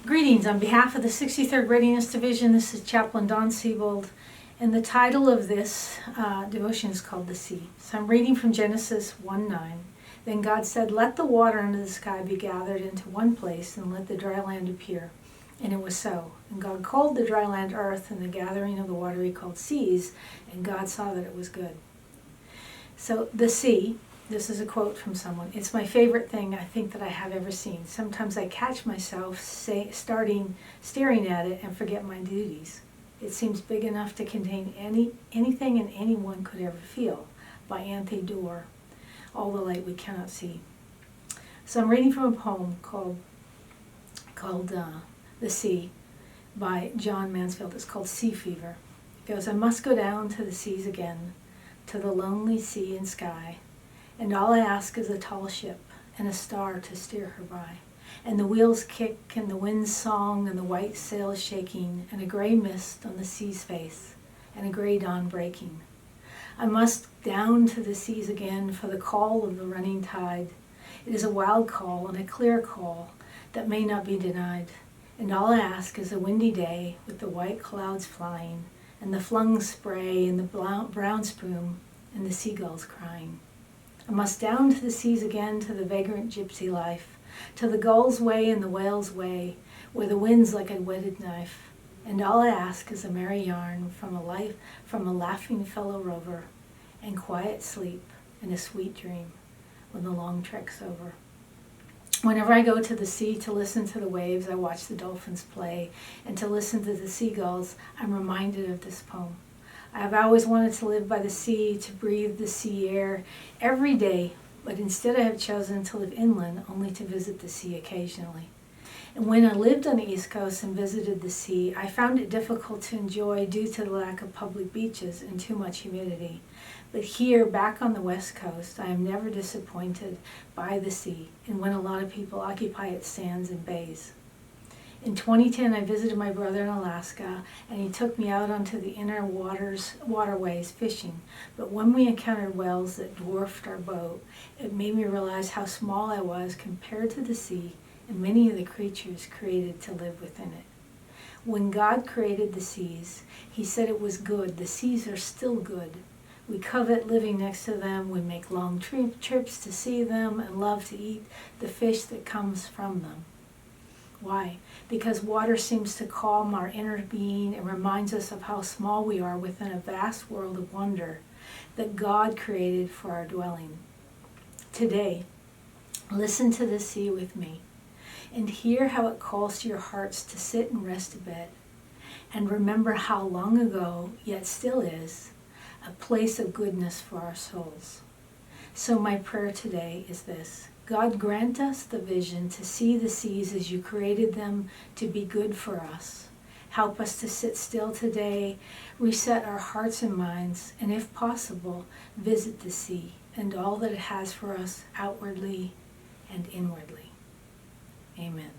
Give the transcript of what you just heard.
Greetings on behalf of the 63rd Readiness Division. This is Chaplain Siebold, and the title of this devotion is called The Sea. So I'm reading from Genesis 1:9. Then God said, "Let the water under the sky be gathered into one place, and let the dry land appear." And it was so. And God called the dry land earth, and the gathering of the water he called seas, and God saw that it was good. So the sea, this is a quote from someone, "It's my favorite thing I think that I have ever seen. Sometimes I catch myself staring at it and forget my duties. It seems big enough to contain anything and anyone could ever feel," by Anthony Doerr. All the light we cannot see. So I'm reading from a poem called The Sea by John Mansfield. It's called Sea Fever. It goes, "I must go down to the seas again, to the lonely sea and sky, and all I ask is a tall ship and a star to steer her by, and the wheels kick and the wind's song and the white sails shaking, and a gray mist on the sea's face and a gray dawn breaking. I must down to the seas again for the call of the running tide. It is a wild call and a clear call that may not be denied. And all I ask is a windy day with the white clouds flying and the flung spray and the brown spume and the seagulls crying. I must down to the seas again, to the vagrant gypsy life, to the gull's way and the whale's way, where the wind's like a whetted knife. And all I ask is a merry yarn from a laughing fellow rover, and quiet sleep and a sweet dream when the long trek's over. Whenever I go to the sea to listen to the waves, I watch the dolphins play, and to listen to the seagulls, I'm reminded of this poem. I have always wanted to live by the sea, to breathe the sea air every day, but instead I have chosen to live inland, only to visit the sea occasionally. And when I lived on the East Coast and visited the sea, I found it difficult to enjoy due to the lack of public beaches and too much humidity. But here, back on the West Coast, I am never disappointed by the sea and when a lot of people occupy its sands and bays. In 2010, I visited my brother in Alaska, and he took me out onto the inner waterways fishing. But when we encountered whales that dwarfed our boat, it made me realize how small I was compared to the sea and many of the creatures created to live within it. When God created the seas, he said it was good. The seas are still good. We covet living next to them. We make long trips to see them and love to eat the fish that comes from them. Why? Because water seems to calm our inner being and reminds us of how small we are within a vast world of wonder that God created for our dwelling. Today, listen to the sea with me and hear how it calls to your hearts to sit and rest a bit, and remember how long ago, yet still is, a place of goodness for our souls. So my prayer today is this: God, grant us the vision to see the seas as you created them to be good for us. Help us to sit still today, reset our hearts and minds, and if possible, visit the sea and all that it has for us outwardly and inwardly. Amen.